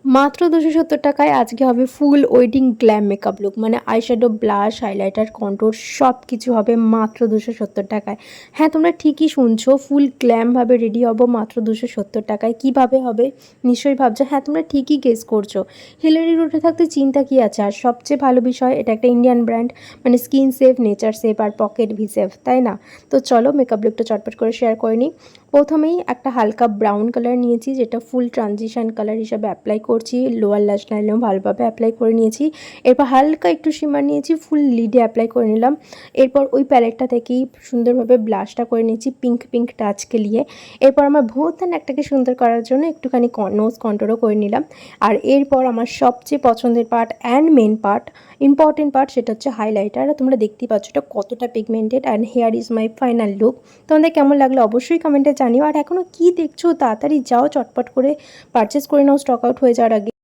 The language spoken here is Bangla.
মাত্র 270 টাকায় আজকে হবে ফুল ওয়েডিং গ্ল্যাম মেকআপ লুক, মানে আইশ্যাডো, ব্লাশ, হাইলাইটার, কন্ট্যুর সব কিছু হবে মাত্র 270 টাকায়। হ্যাঁ, তোমরা ঠিকই শুনছো, ফুল গ্ল্যামভাবে রেডি হবো মাত্র 270 টাকায়। কীভাবে হবে নিশ্চয়ই ভাবছো। হ্যাঁ, তোমরা ঠিকই গেস করছো। হিলারি রোডে থাকতে চিন্তা কী আছে। আর সবচেয়ে ভালো বিষয়, এটা একটা ইন্ডিয়ান ব্র্যান্ড, মানে স্কিন সেফ, নেচার সেফ আর পকেট ভি সেফ, তাই না? তো চলো মেকআপ লুকটা চটপট করে শেয়ার করে নিই। প্রথমেই একটা হালকা ব্রাউন কালার নিয়েছি, যেটা ফুল ট্রানজিশন কালার হিসাবে অ্যাপ্লাই করছি। লোয়ার ল্যাশ লাইনেও ভালোভাবে অ্যাপ্লাই করে নিয়েছি। এরপর হালকা একটু শিমার নিয়েছি, ফুল লিডে অ্যাপ্লাই করে নিলাম। এরপর ওই প্যালেটটা থেকেই সুন্দরভাবে ব্লাশটা করে নিয়েছি পিঙ্ক পিঙ্ক টাচকে নিয়ে। এরপর আমার ভৌত নেকটাকে সুন্দর করার জন্য একটুখানি নোজ কন্ট্রোলও করে নিলাম। আর এরপর আমার সবচেয়ে পছন্দের part and main part, important part, সেটা হচ্ছে হাইলাইটার। তোমরা দেখতেই পাচ্ছ এটা কতটা pigmented. And here is my final look. তোমাদের কেমন লাগলো অবশ্যই কমেন্টে জানিও। আর এখনও কী দেখছো, তাড়াতাড়ি যাও চটপট করে পারচেস করে নাও স্টক আউট হয়ে যাওয়ার আগে।